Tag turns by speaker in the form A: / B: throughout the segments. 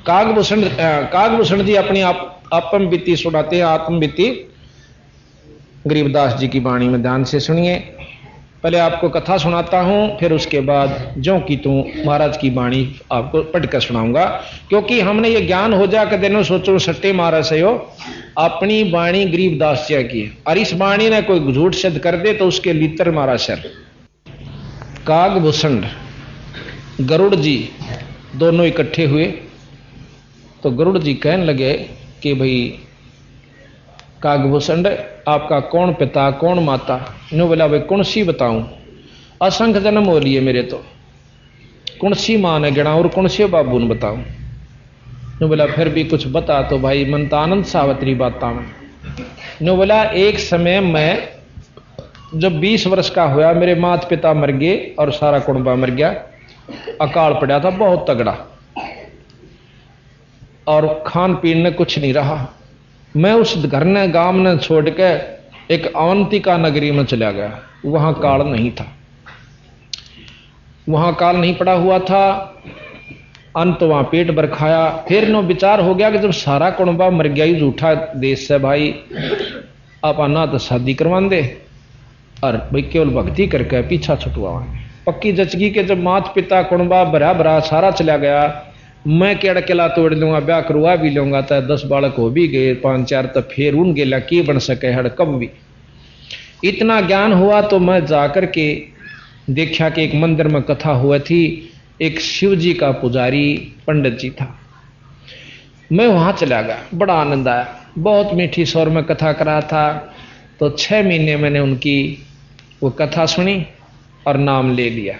A: कागभूषण जी अपनी आपम बीती सुनाते हैं, आत्मबीती गरीबदास जी की वाणी में ध्यान से सुनिए। पहले आपको कथा सुनाता हूं, फिर उसके बाद जो कि तू महाराज की वाणी आपको पढ़ कर सुनाऊंगा, क्योंकि हमने ये ज्ञान हो जा कर देनो सोचो सट्टे मारा से हो अपनी वाणी गरीबदास जी की, और इस वाणी ने कोई झूठ सिद्ध कर दे तो उसके लितर मारा सर। कागभूषण गरुड़ जी दोनों इकट्ठे हुए तो गरुड़ जी कहने लगे कि भाई कागभूषण आपका कौन पिता कौन माता? नो बोला भाई कौन सी बताऊं, असंख्य जन्म हो लिए मेरे तो, कौन सी मां ने गिना और कौन से बाबू ने बताऊं? नो बोला फिर भी कुछ बता तो भाई, मन तो आनंद सावत्री बाता में। नो बोला एक समय मैं जब 20 वर्ष का हुआ मेरे माता पिता मर गए और सारा कुटुंबा मर गया, अकाल पड़ा था बहुत तगड़ा और खान पीन में कुछ नहीं रहा। मैं उस घर ने गांव ने छोड़ के एक अवंतिका नगरी में चला गया, वहां काल नहीं था, वहां काल नहीं पड़ा हुआ था। अंत वहां पेट भर खाया। फिर नो विचार हो गया कि जब सारा कुटुंबा मर गया ही झूठा देश से भाई, आप ना तो शादी करवा दे और भाई केवल भक्ति करके पीछा छुटवा। पक्की जचगी के जब माता पिता कुटुंबा भरा भरा सारा चला गया, मैं केड़ा केला तोड़ लूंगा, ब्याह करवा भी लूंगा, तो 10 बालक हो भी गए 5-4, तो फिर उन गेला की बन सके हड़ कब भी। इतना ज्ञान हुआ तो मैं जाकर के देखा कि एक मंदिर में कथा हुआ थी, एक शिव जी का पुजारी पंडित जी था। मैं वहां चला गया, बड़ा आनंद आया, बहुत मीठी स्वर में कथा करा था। तो 6 महीने मैंने उनकी वो कथा सुनी और नाम ले लिया।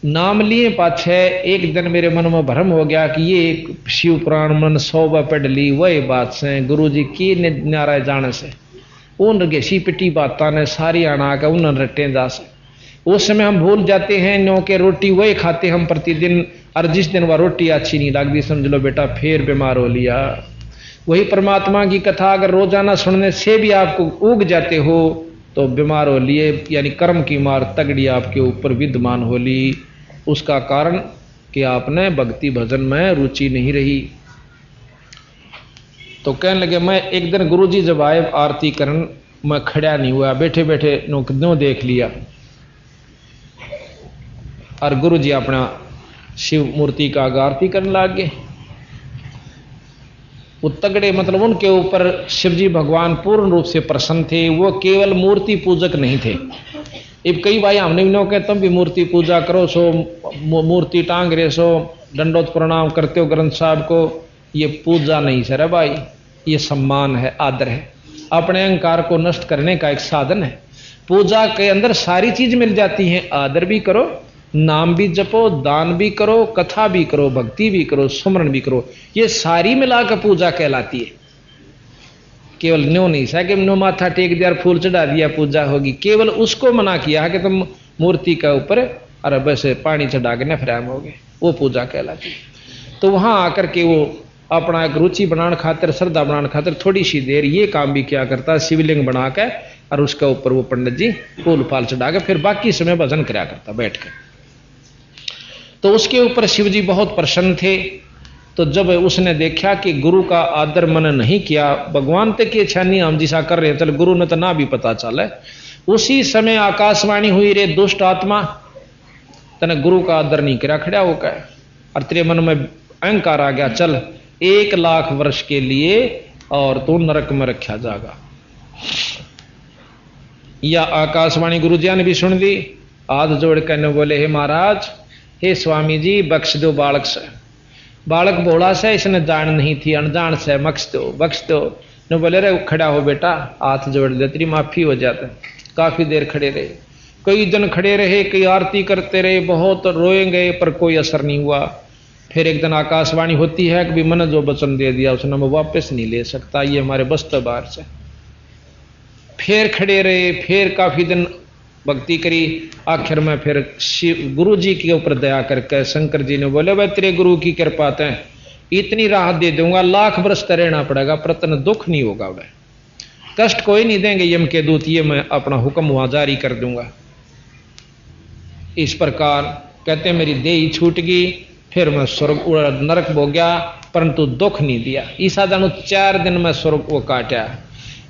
A: नाम लिए पाछे एक दिन मेरे मन में भ्रम हो गया कि ये एक शिव पुराण मन 100 पढ़ ली, वही बात से गुरु जी की नारा जाने से उन घेसी पिटी बातें ने सारी आना के उन रटे जा से। उस समय हम भूल जाते हैं नो के रोटी वही खाते हम प्रतिदिन, और जिस दिन वह रोटी अच्छी नहीं लगती समझ लो बेटा फिर बीमार हो लिया। वही परमात्मा की कथा अगर रोजाना सुनने से भी आपको उग जाते हो तो बीमार हो लिए, यानी कर्म की मार तगड़ी आपके ऊपर विद्यमान हो ली। उसका कारण कि आपने भक्ति भजन में रुचि नहीं रही। तो कहने लगे मैं एक दिन गुरुजी जब आए आरती करन, मैं खड़ा नहीं हुआ, बैठे बैठे नो देख लिया और गुरुजी अपना शिव मूर्ति का आरती करने लग गए। वो तगड़े मतलब उनके ऊपर शिवजी भगवान पूर्ण रूप से प्रसन्न थे, वो केवल मूर्ति पूजक नहीं थे। अब कई भाई हमने भी कहे तुम भी मूर्ति पूजा करो, सो मूर्ति टांग रहे सो, दंडोत प्रणाम करते हो ग्रंथ साहब को, ये पूजा नहीं सर भाई, ये सम्मान है, आदर है, अपने अहंकार को नष्ट करने का एक साधन है। पूजा के अंदर सारी चीज मिल जाती है, आदर भी करो, नाम भी जपो, दान भी करो, कथा भी करो, भक्ति भी करो, सुमरण भी करो, ये सारी मिलाकर पूजा कहलाती है। केवल न्यो नहीं सा कि नो माथा टेक दिया फूल चढ़ा दिया पूजा होगी, केवल उसको मना किया कि तुम मूर्ति के ऊपर अरे बस पानी चढ़ा के नफराम हो गए, वो पूजा कहलाती है। तो वहां आकर के वो अपना एक रुचि बनाने खातिर, श्रद्धा बनाने खातिर थोड़ी सी देर ये काम भी क्या करता, शिवलिंग बना के और उसके ऊपर वो पंडित जी फूल फाल चढ़ा के फिर बाकी समय भजन कराया करता बैठ कर। तो उसके ऊपर शिव जी बहुत प्रसन्न थे। तो जब उसने देखा कि गुरु का आदर मन नहीं किया, भगवान तक की इच्छा नहीं हम जिसा कर रहे हैं, चल गुरु ने तो ना भी पता चला, उसी समय आकाशवाणी हुई, रे दुष्ट आत्मा तने गुरु का आदर नहीं करा, खड़ा होकर और तेरे मन में अहंकार आ गया, चल 1 लाख वर्ष के लिए और तू नरक में रखा जाएगा। या आकाशवाणी गुरु जी ने भी सुन ली, हाथ जोड़ कर बोले हे महाराज, हे स्वामी जी बख्श दो बालक से, बालक भोला से इसने जान नहीं थी, अनजान से बख्श दो बख्श दो। ने बोले रे खड़ा हो बेटा, हाथ जोड़ दे तेरी माफी हो जाता। काफी देर खड़े रहे, कई दिन खड़े रहे, कई आरती करते रहे, बहुत रोएंगे पर कोई असर नहीं हुआ। फिर एक दिन आकाशवाणी होती है कि मैंने जो वचन दे दिया उसने मैं वापस नहीं ले सकता, ये हमारे बस्तर बाहर से। फिर खड़े रहे, फिर काफी दिन भक्ति करी, आखिर में फिर शिव गुरु जी के ऊपर दया करके शंकर जी ने बोले भाई तेरे गुरु की कृपा है, इतनी राहत दे दूंगा, 1 लाख वर्ष तक रहना पड़ेगा पर तने दुख नहीं होगा, वह कष्ट कोई नहीं देंगे यम के दूत, ये मैं अपना हुक्म वहां जारी कर दूंगा। इस प्रकार कहते मेरी देही छूट गई। फिर मैं स्वर्ग नरक भोग गया, परंतु दुख नहीं दिया। ईसा जानू 4 दिन में स्वर्ग को काटा।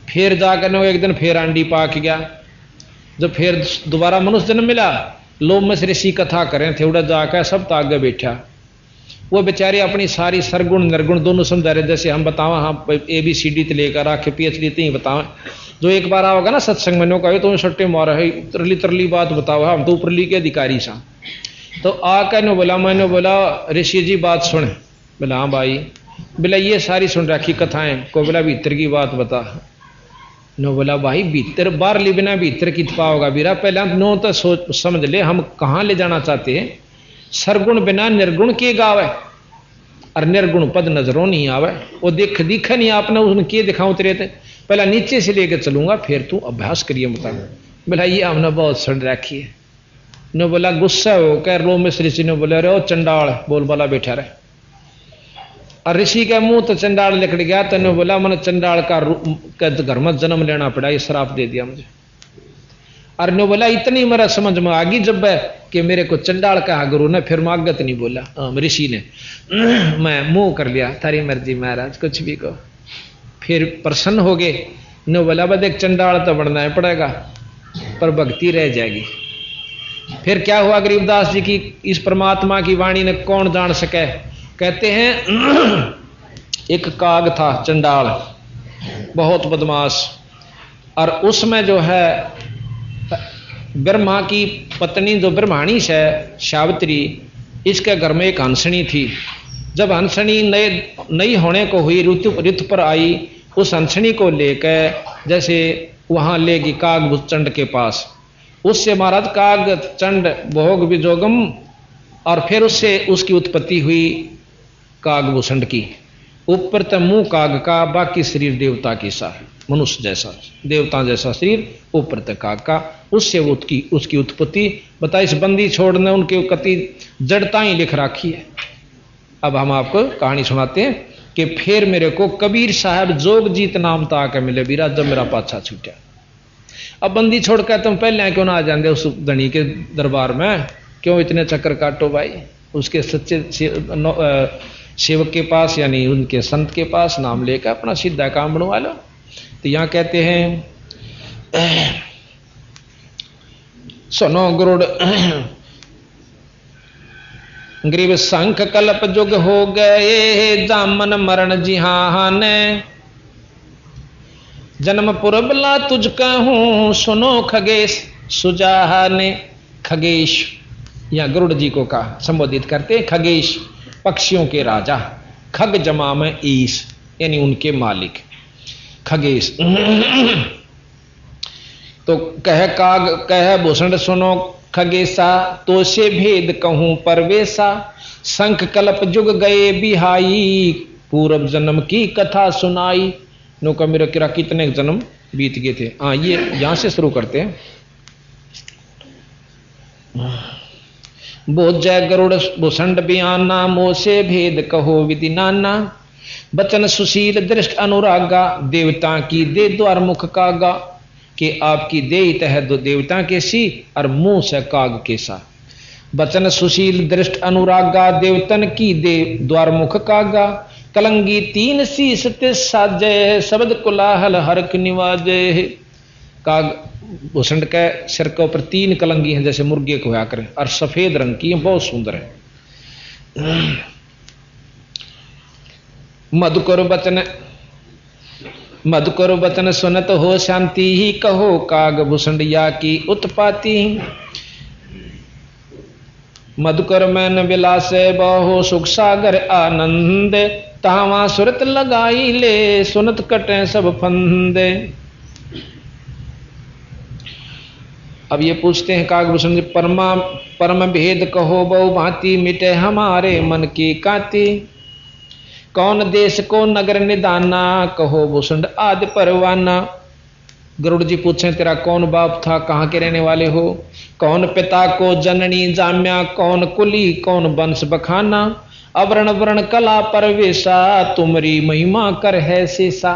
A: फिर जाकर एक दिन फिर आंडी पाक गया। जब फिर दोबारा मनुष्य जन्म मिला, लोग में से ऋषि कथा करें थे, उड़ा जाकर सब तो आगे बैठा। वो बेचारे अपनी सारी सरगुण निर्गुण दोनों समझा रहे, जैसे हम बतावा हाँ ABCD से लेकर आके PhD तक ही बतावा। जो एक बार आओगा ना सत्संग में कहे तो सट्टे मारा है, तरली तरली बात बताओ, हम तो ऊपरली के अधिकारी सा। तो आकर ने बोला, मैंने बोला ऋषि जी बात सुन। बोला हाँ भाई। बोला ये सारी सुन रखी कथाएं, को बोला भीतर की बात बता। नो बोला भाई भीतर बाहर ली बिना भीतर की तपा होगा बीरा, पहले नो तो सोच समझ ले हम कहाँ ले जाना चाहते हैं। सरगुण बिना निर्गुण के गावे, और निर्गुण पद नजरों नहीं आवे। वो दिखा नहीं आपने उनके दिखाऊं तेरे थे, पहला नीचे से लेकर चलूंगा फिर तू अभ्यास करिए बता। बोला ये हमने बहुत सुन रखी है। ने बोला गुस्सा हो कह रो में ऋषि ने बोला रे ओ चंडाल बोल वाला बैठा रहे। और ऋषि के मुंह तो चंडाल निकल गया। तो ने बोला मैंने चंडाल का घर में जन्म लेना पड़ा, ये श्राप दे दिया मुझे। और ने बोला इतनी मेरा समझ में आ गई जब कि मेरे को चंडाल कहा गुरु ने, फिर मागत नहीं बोला ऋषि ने। मैं मुंह कर लिया, तारी मर्जी महाराज कुछ भी कहो। फिर प्रसन्न हो गए। ने बोला बस एक चंडाल तो बनना है पड़ेगा, पर भक्ति रह जाएगी। फिर क्या हुआ गरीबदास जी की इस परमात्मा की वाणी ने कौन जान सके। कहते हैं एक काग था चंडाल, बहुत बदमाश। और उसमें जो है ब्रह्मा की पत्नी जो ब्रह्माणी है सावित्री, इसके घर में एक हंसनी थी। जब हंसनी नई होने को हुई, ऋतु पर आई, उस हंसनी को लेकर जैसे वहां लेगी कागभूषण के पास। उससे महाराज काग चंड भोग विजोगम, और फिर उससे उसकी उत्पत्ति हुई कागभूषण की। ऊपर तो मुंह काग का, बाकी शरीर देवता की सा, मनुष्य जैसा देवता जैसा शरीर, ऊपर तक काग का। उससे उसकी उत्पत्ति बता। इस बंदी छोड़ने उनके कति जड़ता ही लिख रखी है। अब हम आपको कहानी सुनाते हैं कि फिर मेरे को कबीर साहब जोगजीत नाम था आके मिले बीरा, जब मेरा पाछा छूटा। अब बंदी छोड़ कर तुम पहले क्यों ना आ जाते उस धनी के दरबार में, क्यों इतने चक्कर काटो भाई। उसके सच्चे सेवक के पास यानी उनके संत के पास नाम लेकर अपना सीधा काम बनवा लो। तो यहां कहते हैं सुनो गुरुड़ ग्रीव संख कल्प जुग हो गए, जामन मरण जिहान जन्म पुरबला तुझ कहूं, सुनो खगेश सुजाने। खगेश या गरुड़ जी को कहा संबोधित करते खगेश, पक्षियों के राजा। खग जमा में ईश यानी उनके मालिक खगेश। तो कह काग कह भूषण सुनो खगेशा, तो से भेद कहूं परवेशा। शंख कल्प जुग गए बिहाई, पूर्व जन्म की कथा सुनाई। नो का मेरा किरा कितने जन्म बीत गए थे। हाँ ये यहां से शुरू करते हैं। बोध जय गरुड़ भूषण बयाना, मोसे भेद कहो विधि नाना। बचन सुशील दृष्ट अनुरागा, देवता की दे द्वार मुख कागा। कि आपकी देहित है दो देवता के सी, और मुंह से काग के सा। बचन सुशील दृष्ट अनुरागा, देवतन की दे द्वार मुख कागा। कलंगी 3 शीस ते साजे, शब्द कुलाहल हरक निवाजे। काग भूषण के सिर के ऊपर 3 कलंगी हैं जैसे मुर्गे को होया करें, और सफेद रंग की बहुत सुंदर है। मधुकर बचन सुनत हो शांति ही, कहो काग भूषणिया की उत्पाती। मधुकर मैन विलास बहु सुख सागर आनंद, तावा सुरत लगाई ले, सुनत कटे सब फंदे। अब ये पूछते हैं कागभूषण जी, परम भेद कहो बहु भांति, मिटे हमारे मन की काती। कौन देश को नगर निदाना, कहो भूषण आदि परवाना। गरुड़ जी पूछे तेरा कौन बाप था, कहाँ के रहने वाले हो। कौन पिता को जननी जाम्या, कौन कुली कौन वंश बखाना। अवर्ण वर्ण कला परवेशा, तुमरी महिमा कर है शेषा।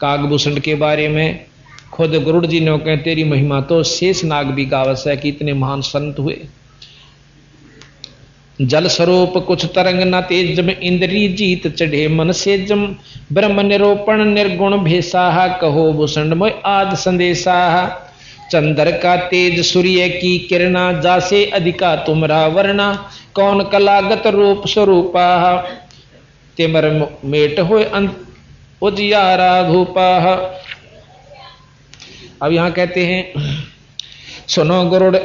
A: कागभूषण के बारे में खुद गरुड़ जी ने कहे तेरी महिमा तो शेष नाग भी गावस है कि इतने महान संत हुए। जल स्वरूप कुछ तरंग न तेजम इंद्री जीत चढ़े मन से जम ब्रह्म निरूपण निर्गुण भेसा कहो भूषण मोय आद संदेशा चंद्र का तेज सूर्य की किरणा जासे अधिका तुमरा वर्णा कौन कलागत रूप स्वरूपा तिमर मेट हो उजियारा धूपा। अब यहां कहते हैं सुनो गुरुड़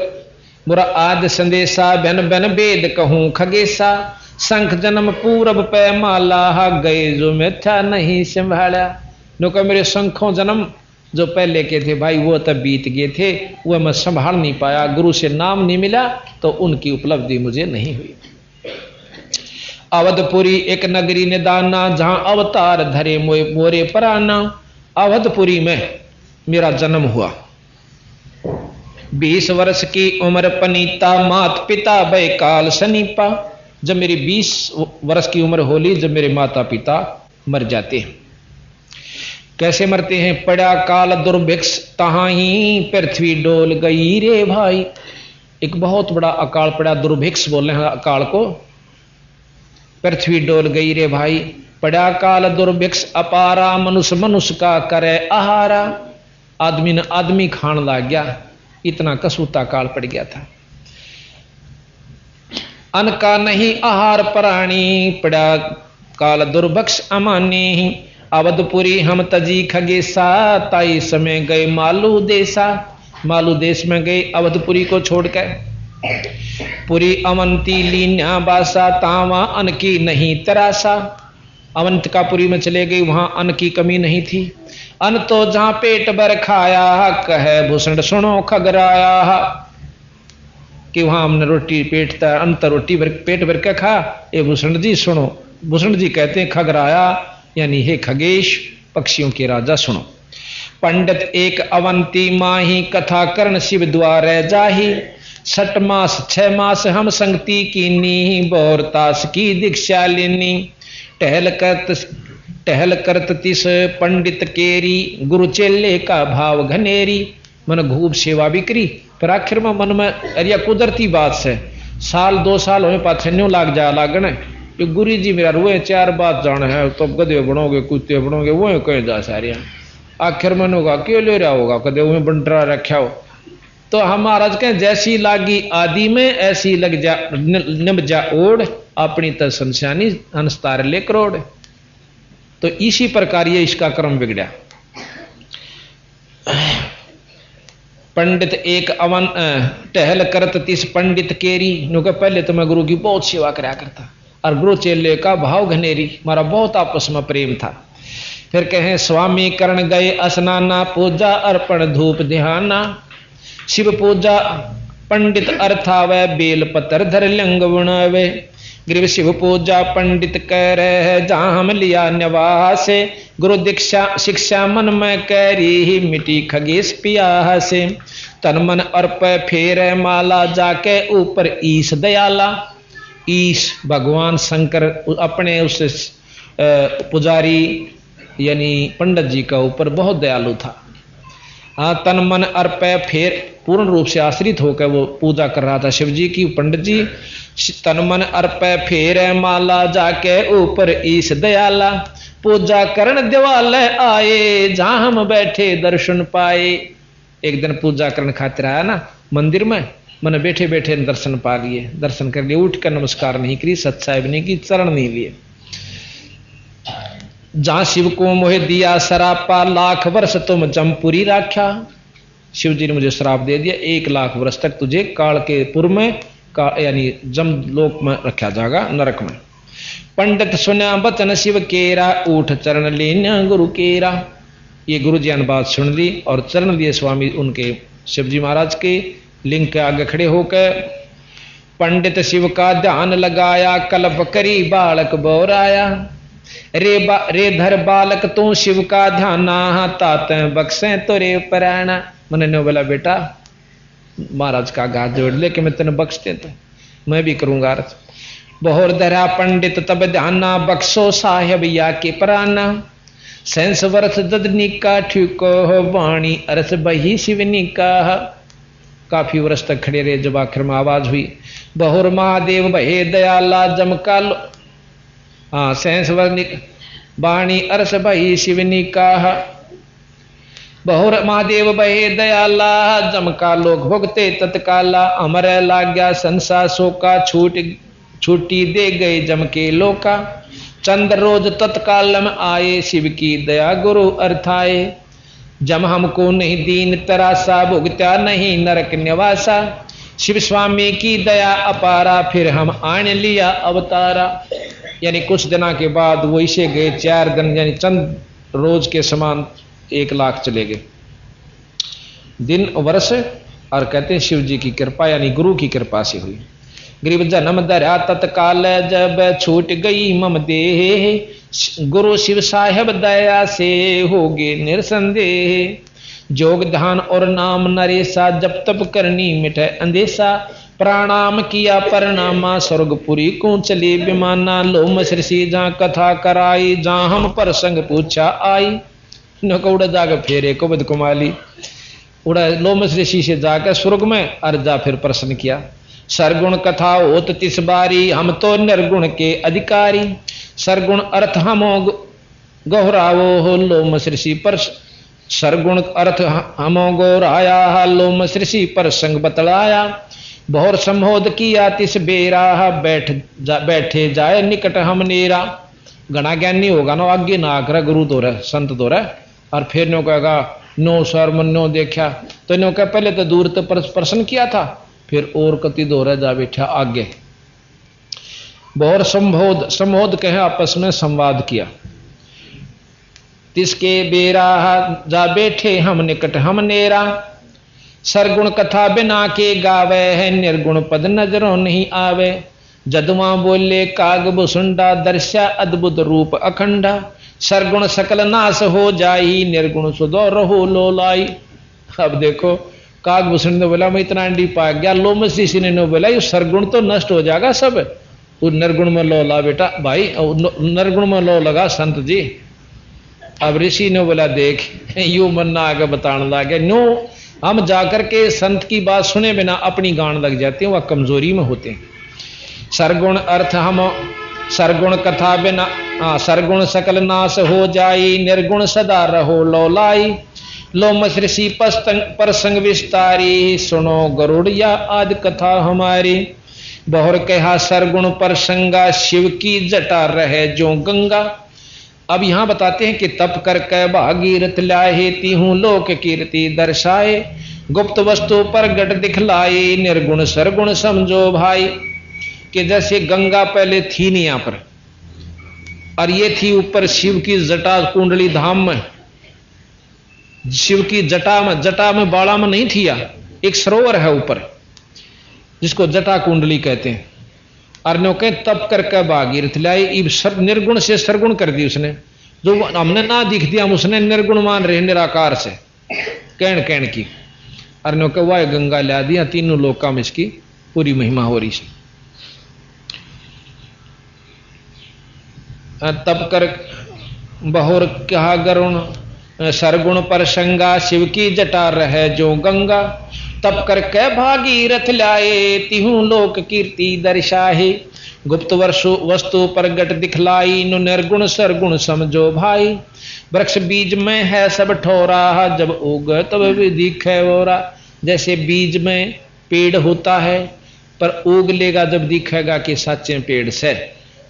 A: मुरा आद संदेशा बन बन वेद कहूं खगेसा शंख जन्म पूरब पे माला गए जो मिथ्या नहीं संभाला। नो कहा मेरे शंखों जन्म जो पहले के थे भाई वो तब बीत गए थे, वह मैं संभाल नहीं पाया, गुरु से नाम नहीं मिला तो उनकी उपलब्धि मुझे नहीं हुई। अवधपुरी एक नगरी निदाना जहां अवतार धरे मोरे पराना। अवधपुरी में मेरा जन्म हुआ। 20 वर्ष की उम्र पनीता मात पिता भय काल सनीपा। जब मेरी 20 वर्ष की उम्र होली, जब मेरे माता पिता मर जाते हैं। कैसे मरते हैं? पड़ा काल दुर्भिक्ष तहाही पृथ्वी डोल गई रे भाई। एक बहुत बड़ा अकाल पड़ा, दुर्भिक्ष बोल रहे हैं अकाल को। पृथ्वी डोल गई रे भाई। पड़ा काल दुर्भिक्ष अपारा मनुष्य मनुष्य का करे आहारा। आदमी ने आदमी खान लग गया, इतना कसूता काल पड़ गया था। अन्न का नहीं आहार प्राणी पड़ा काल दुर्भिक्ष अमानी। अवधपुरी हम तजी खगेसा ताई समय गए मालू देसा। मालू देश में गए अवधपुरी को छोड़कर। पुरी अवंती लीन्या बासा तावा अन्न की नहीं तरासा। अवंतिकापुरी में चले गई, वहां अन्न की कमी नहीं थी। अन्न तो जहां पेट भर खाया कहे भूषण सुनो खगराया। कि वहां हमने रोटी पेट अंत रोटी भर पेट भर के खा। ये भूषण जी सुनो। भूषण जी कहते हैं खगराया यानी हे खगेश पक्षियों के राजा सुनो। पंडित एक अवंती माही कथा कर्ण शिव द्वार जाही। 6 मास 6 मास हम संगति कीनी बौरतास की दीक्षा लेनी। टहल करत तिस पंडित केरी गुरु चेले का भाव घनेरी। मन खूब सेवा भी करी पर आखिर में मन में अरिया कुदरती बात से साल 2 साल होने पाछे न्यू लाग जा लागने। ये गुरु जी मेरा रुए 4 बात जाने है तो गधे बनोगे कुत्ते बनोगे वो कहीं जा सारिया। आखिर में होगा क्यों ले रहा होगा कदे वो बंटरा रखा हो। तो हम महाराज कहें जैसी लागी आदि में ऐसी लग जा निभ जा ओढ़ अपनी तनस्यानी हंसतार ले करोड़। तो इसी प्रकार ये इसका क्रम बिगड़ा। पंडित एक अवन टहल करत तिस पंडित केरी। नुका पहले तो मैं गुरु की बहुत सेवा करा करता और गुरु चेले का भाव घनेरी, हमारा बहुत आपस में प्रेम था। फिर कहें स्वामी करण गए स्नाना पूजा अर्पण धूप ध्याना। शिव पूजा पंडित अर्थावे बेल पतर धर लिंग बुणावे। गृह शिव पूजा पंडित कह रहे है जहां हम लिया निवास। गुरु दीक्षा शिक्षा मन में कैरी मिटी खगेश पिया से। तन मन अर्प फेर माला जाके ऊपर ईश दयाला। ईश भगवान शंकर अपने उस पुजारी यानी पंडित जी का ऊपर बहुत दयालु था। हाँ तन मन अर्प फेर पूर्ण रूप से आश्रित होकर वो पूजा कर रहा था शिव जी की। पंडित जी तन मन अर्प फेर माला जाके ऊपर ईश दयाला। पूजा करण दिवाल आए जहां हम बैठे दर्शन पाए। एक दिन पूजा करण खातिर आया ना मंदिर में, मैंने बैठे बैठे दर्शन पा लिए। दर्शन कर लिए, उठ कर नमस्कार नहीं करी, सत्साहिब नहीं की, चरण नहीं लिए। जहां शिव को मोहे दिया सरापा 1 लाख वर्ष तुम जमपुरी राख्या। शिव जी ने मुझे श्राप दे दिया 1 लाख वर्ष तक तुझे काल के पुर में यानी जम लोक में रखा जाएगा, नरक में। पंडित सुना बचन शिव केरा उठ चरण लेना गुरु केरा। ये गुरु जी ने बात सुन ली और चरण लिए स्वामी उनके शिव जी महाराज के लिंग के आगे खड़े होकर। पंडित शिव का ध्यान लगाया कल्प करी बालक बोराया। रे धर बालक तू शिव का ध्याना तात बक्से तो रे परायणा। मैंने ने बोला बेटा महाराज का हाथ जोड़ ले कि मैं तेने बख्शते तो मैं भी करूंगा अर्थ। बहुर धरा पंडित तब ध्याना बक्सो साहेब या के पराना। 100 वर्ष ददनी का ठिको हो वाणी अरस बही शिवनी का। काफी वर्ष तक खड़े रहे, जब आखिर में आवाज हुई बहुर महादेव भये दयाला जमका लो। हाँ सहस वाणी अरस भई शिवनी का। बहुर महादेव भये दयाला जमका लोक भुगते तत्काला। अमर लाग्या संसा शोका छूटी दे गए जम के लोका। चंद्र रोज तत्काल में आए शिव की दया गुरु अर्थाए। जम हमको नहीं दीन तरासा भुगत्या नहीं नरक निवासा। शिव स्वामी की दया अपारा फिर हम आने लिया अवतारा। यानी कुछ दिनों के बाद वो इसे गए 4 दिन यानी चंद रोज के समान 1 लाख चले गए दिन वर्ष। और कहते हैं शिव जी की कृपा यानी गुरु की कृपा से हुई। गरीब जन्म धरा तत्काल जब छूट गई मम देह। गुरु शिव साहेब दया से होगे निरसंदेह। जोग ध्यान और नाम नरेसा जब तब करनी मिटे अंदेशा। प्रणाम किया परनामा स्वर्गपुरी को चले विमाना। लो मसरसी जहाँ कथा कराई जहाँ हम प्रसंग पूछा आई। उड़ा जाकर फेरे को बद कुमाली उड़ा लोमस ऋषि से जाकर स्वर्ग में अर्जा फिर प्रश्न किया। सरगुण कथा होत तिस बारी हम तो निर्गुण के अधिकारी। सरगुण अर्थ हम गहरावो हो लोमस ऋषि पर। सरगुण अर्थ हम गौराया लोमस ऋषि पर संग बतलाया। बहुर संबोध किया तिस बेरा बैठे जाए निकट हम नेरा। घना ज्ञानी होगा ना आगे ना आकर गुरु दो रहे संत दो रहे। और फिर नो कहेगा नो सर मन नो देखा तो नो कह पहले तो दूर तो प्रश्न किया था फिर और कति दोहरा जा बैठा आगे। बहुत संबोध कहे आपस में संवाद किया। तिसके बेरा जा बैठे हम निकट हम नेरा। सरगुण कथा बिना के गावे है निर्गुण पद नजरों नहीं आवे। जदुआ बोले काग बुसुंडा दर्शा अद्भुत रूप अखंडा। सरगुण सकल नाश हो जाई निर्गुण सुदो रहो लोलाई। अब देखो काग भूषण ने बोला मैं इतना अंडी पा गया। लोमस ऋषि ने बोला ये सरगुण तो नष्ट हो जाएगा सब। वो निर्गुण में लो ला बेटा भाई निर्गुण में लो लगा संत जी। अब ऋषि ने बोला देख यू मन्ना आगे बताने लगे नो हम जाकर के संत की बात सुने बिना अपनी गान लग जाते हैं वह कमजोरी में होते हैं। सरगुण अर्थ हम सरगुण कथा बिना सरगुण सकल नाश हो जाई निर्गुण सदा रहो लोलाई। लोमस ऋषि प्रसंग विस्तारी सुनो गरुड़िया आदि कथा हमारी। बहुर कहा सरगुण प्रसंगा शिव की जटा रहे जो गंगा। अब यहां बताते हैं कि तप कर कै भागीरथ लाए तीहूं लोक कीर्ति दर्शाए। गुप्त वस्तु पर गट दिखलाए निर्गुण सरगुण समझो भाई। कि जैसे गंगा पहले थी नहीं यहां पर और ये थी ऊपर शिव की जटा कुंडली धाम में। शिव की जटा में बाड़ा में नहीं थी एक सरोवर है ऊपर जिसको जटा कुंडली कहते हैं। और नो कहे तप करके भागीरथ लाई निर्गुण से सरगुण कर दी उसने। जो हमने ना दिख दिया उसने निर्गुण मान रहे निराकार से कहन की। और नो कहे वह गंगा ला दिया तीनों लोका में इसकी पूरी महिमा हो रही है। तप कर बहुर कहा गरुण सरगुण प्रसंगा शिव की जटा रहे जो गंगा। तप कर कै भागीरथ लाए तिहूं लोक कीर्ति दर्शाहे। गुप्त वस्तु प्रगट दिखलाई नु निर्गुण सरगुण समझो भाई। वृक्ष बीज में है सब ठोरा जब उग तब भी दिखे ओरा। जैसे बीज में पेड़ होता है पर उग लेगा जब दिखेगा कि सच्चे पेड़ से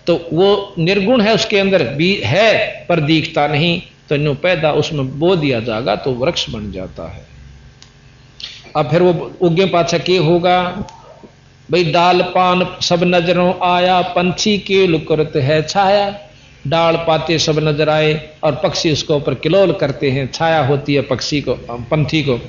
A: तो वो निर्गुण है उसके अंदर भी है पर दिखता नहीं तो नो पैदा उसमें बो दिया जाएगा तो वृक्ष बन जाता है। अब फिर वो उगे पाछा के होगा भाई डाल पान सब नजरों आया पंछी के लुकरत है छाया। डाल पाते सब नजर आए और पक्षी उसको ऊपर किलोल करते हैं छाया होती है पक्षी को पंथी को।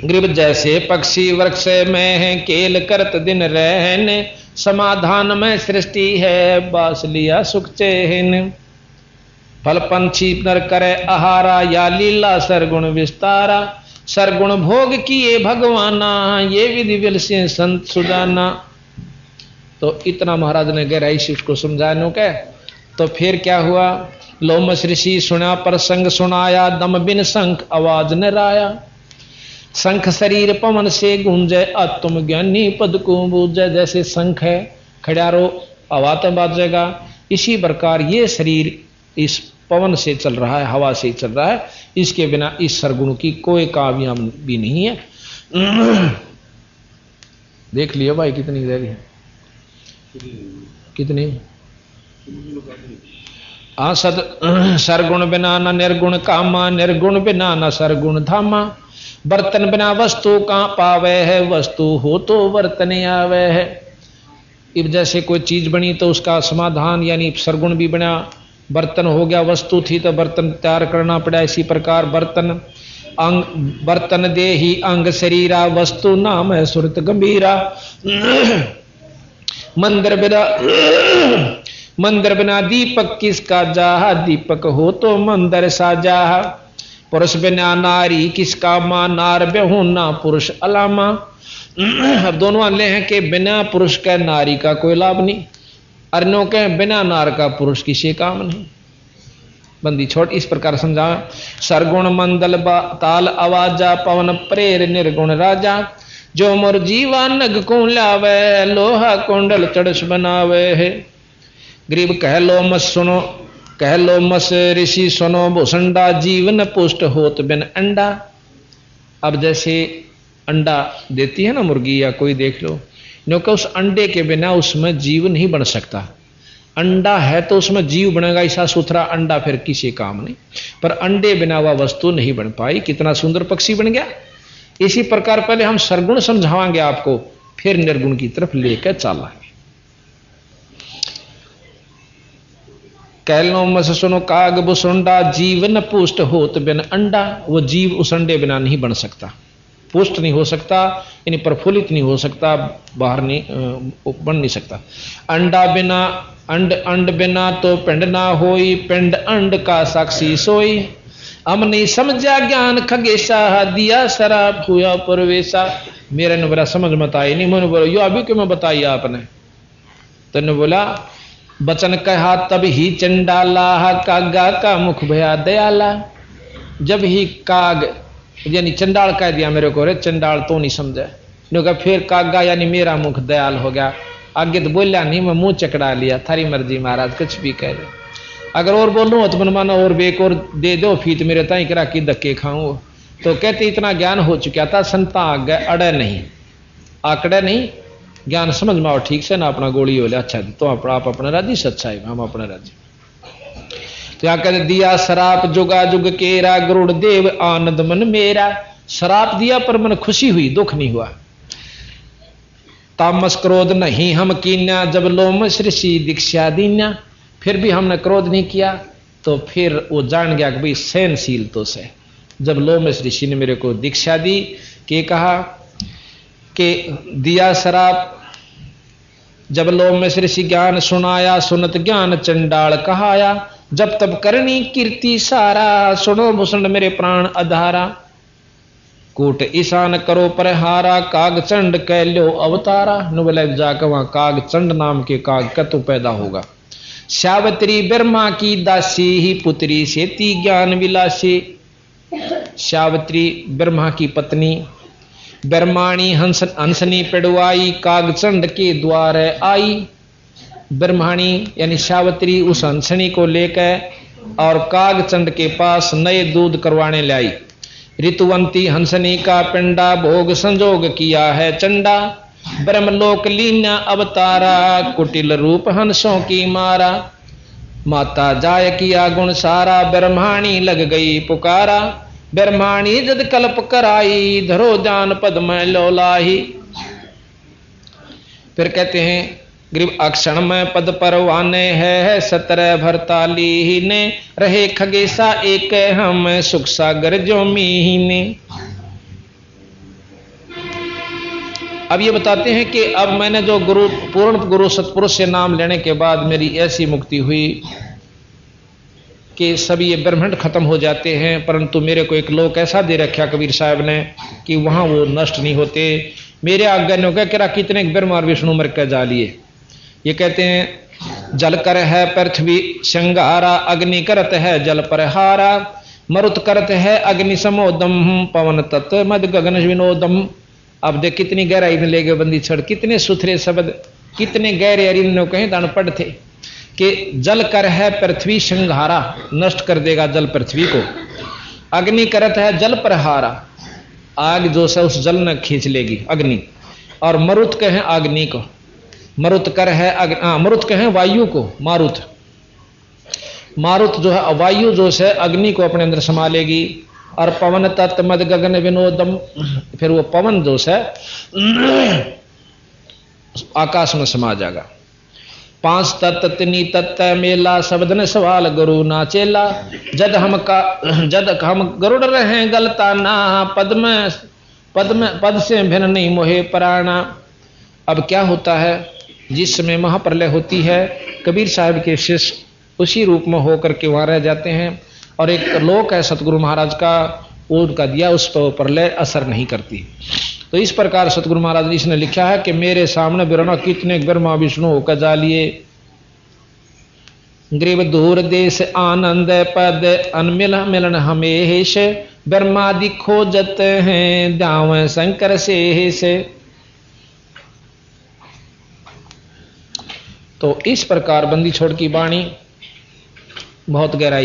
A: ग्रीब जैसे पक्षी वृक्ष में है केल करत दिन रहने। समाधान में सृष्टि है बास लिया सुख चैन। फल पंछी नर करे आहारा या लीला सरगुण विस्तारा। सरगुण भोग किए भगवाना ये विधि विल से संत सुजाना। तो इतना महाराज ने गहराई से उसको समझाने के तो फिर क्या हुआ। लोमस ऋषि सुना प्रसंग सुनाया दम बिन शंख आवाज न राया। शंख शरीर पवन से गूंजे, आत्म ज्ञानी पद को बूझे। जैसे शंख है, खड़ारो आवाज बाजेगा, इसी प्रकार ये शरीर इस पवन से चल रहा है, हवा से चल रहा है। इसके बिना इस सरगुण की कोई कामयाब भी नहीं है। देख लियो भाई कितनी रह गई, कितनी। हाँ, सरगुण बिना न निर्गुण कामा, निर्गुण बिना न सरगुण धामा। बर्तन बिना वस्तु कहाँ पावे है, वस्तु हो तो बर्तन आवे है। अब जैसे कोई चीज बनी तो उसका समाधान यानी सरगुण भी बना, बर्तन हो गया, वस्तु थी तो बर्तन तैयार करना पड़ा। इसी प्रकार बर्तन अंग, बर्तन दे ही अंग शरीरा, वस्तु नाम है सुरत गंभीरा। मंदिर बिना दीपक किसका जाहा, दीपक हो तो मंदिर साजा। पुरुष बिना नारी किसका मां, नार बेहू ना पुरुष अलामा। अब दोनों अल्ले हैं कि बिना पुरुष का नारी का कोई लाभ नहीं, अर्णों के बिना नार का पुरुष किसी काम नहीं। बंदी छोड़, इस प्रकार समझा। सरगुण मंदल ताल आवाजा, पवन प्रेर निर्गुण राजा। जो मोर जीवा नग को लावे, लोहा कुंडल चढ़स बनावे है। गरीब कह लो मत सुनो, कह लो मस ऋषि सुनो, भूसंडा जीवन पुष्ट होत बिन अंडा। अब जैसे अंडा देती है ना मुर्गी या कोई, देख लो, क्योंकि उस अंडे के बिना उसमें जीव नहीं बन सकता। अंडा है तो उसमें जीव बनेगा, ऐसा सुथरा अंडा फिर किसी काम नहीं। पर अंडे बिना वह वस्तु नहीं बन पाई। कितना सुंदर पक्षी बन गया। इसी प्रकार पहले हम सरगुण समझावांगे आपको, फिर निर्गुण की तरफ लेकर चलाएंगे। कह लो मस सुनो काग बुसुंडा, जीवन पुष्ट होत बिन अंडा। वो जीव उस अंडे बिना नहीं बन सकता, पुष्ट नहीं हो सकता, यानी प्रफुल्लित नहीं हो सकता, बाहर नहीं बन नहीं सकता। अंडा बिना अंड बिना तो पिंड ना होई, पिंड अंड का साक्षी सोई। हम नहीं समझा ज्ञान खगेशा, दिया शराब हुआ परवेशा। मेरे ने बोला समझ मत आई नहीं, मैंने बोला यो अभी क्यों मैं बताई आपने। तो ने बोला बचन कहा तब ही चंडाला, कागा का मुख भया दयाला। जब ही काग यानी चंडाल कह दिया मेरे को, रे चंडाल तो नहीं समझे। कहा फिर कागा यानी मेरा मुख दयाल हो गया। आगे तो बोलिया नहीं, मैं मुंह चकड़ा लिया, थारी मर्जी महाराज कुछ भी कह दे। अगर और बोलूँ तो मनमाना और बेक और दे दो फीत मेरे ताई करा की धक्के खाऊं। तो कहते इतना ज्ञान हो चुका था, संता आगे अड़े नहीं, आकड़े नहीं, ज्ञान समझ में आओ ठीक से ना, अपना गोली हो लिया अच्छा तो आप अपना राजी सच्चा है, हम अपना राजी। तो यहाँ कहते दिया शराप जुगा जुग केरा, गरुड़ देव आनंद मन मेरा। शराप दिया पर मन खुशी हुई, दुख नहीं हुआ। तामस क्रोध नहीं हम कीन्या, जब लोम ऋषि दीक्षा दीन्या। फिर भी हमने क्रोध नहीं किया, तो फिर वो जान गया कि भाई सहनशील तो से। जब लोम ऋषि ने मेरे को दीक्षा दी, के कहा कि दिया शराप, जब लोम ऋषि ज्ञान सुनाया, सुनत ज्ञान चंडाल कहाया। जब तब करनी कीर्ति सारा, सुनो भूषण मेरे प्राण अधारा। कूट ईशान करो पर हारा, काग चंड कह लो अवतारा। नुबल जाकर वहां काग चंड नाम के काग का तो पैदा होगा। सावित्री ब्रह्मा की दासी ही, पुत्री सेती ज्ञान विलासी। सावित्री ब्रह्मा की पत्नी, ब्रह्माणी हंसनी पिड़वाई, काग चंड के द्वार आई। ब्रह्माणी यानी सावित्री उस हंसनी को लेकर और काग चंड के पास नए दूध करवाने लाई। ऋतुवंती हंसनी का पिंडा, भोग संजोग किया है चंडा। ब्रह्मलोक लीना अवतारा, कुटिल रूप हंसों की मारा। माता जाय किया गुण सारा, ब्रह्माणी लग गई पुकारा। ब्रह्माणी जद कल्प कराई, धरो जान पद में लोलाही। फिर कहते हैं गरीब अक्षण में पद परवाने है, 17 भरताली ने रहे खगेशा एक हम, सुख सागर जो मीने। अब ये बताते हैं कि अब मैंने जो गुरु पूर्ण गुरु सतपुरुष से नाम लेने के बाद मेरी ऐसी मुक्ति हुई कि सभी ये ब्रह्मांड खत्म हो जाते हैं, परंतु मेरे को एक लोक ऐसा दे रखा कबीर साहब ने कि वहां वो नष्ट नहीं होते। मेरे आज्ञा ने क्या करा, कितने ब्रह्मा और विष्णु मर कर जा लिए। ये कहते हैं जल कर है पृथ्वी श्रृंगारा, अग्नि करत है जल पर हारा। मरुत करत है अग्नि समोदम पवन तत्व मद गगन विनोदम। अब देख कितनी गहराई में ले गए बंदी छड़, कितने सुथरे शब्द, कितने गहरे अरिनो कहीं दान पढ़ थे कि जल कर है पृथ्वी संहारा, नष्ट कर देगा जल पृथ्वी को। अग्नि करत है जल प्रहारा, आग जो है उस जल ने खींच लेगी अग्नि। और मरुत कहें अग्नि को, मरुत कर है मरुत कहें वायु को, मारुत, मारुत जो है वायु जो है अग्नि को अपने अंदर समा लेगी। और पवन तत्व मद गगन विनोदम, फिर वो पवन जो है आकाश में समा जाएगा। पांच तत्व तिनी तत्व मेला शब्द ने सवाल गुरु नाचेला। जद हम गरुड़ रहे गलता ना, पद से भिन्न नहीं मोहे प्राणा। अब क्या होता है, जिस समय महाप्रलय होती है कबीर साहब के शिष्य उसी रूप में होकर के वहां रह जाते हैं। और एक लोक है सतगुरु महाराज का, वो उनका दिया उस पर प्रलय असर नहीं करती। तो इस प्रकार सतगुरु महाराज जी ने लिखा है कि मेरे सामने बिरना कितने ब्रह्मा विष्णु होकर जालिए। ग्रीव दूर देश आनंद पद अनमिल मिलन हमेश, ब्रह्मादि खोजत हैं दाव शंकर से। तो इस प्रकार बंदी छोड़ की वाणी बहुत गहराई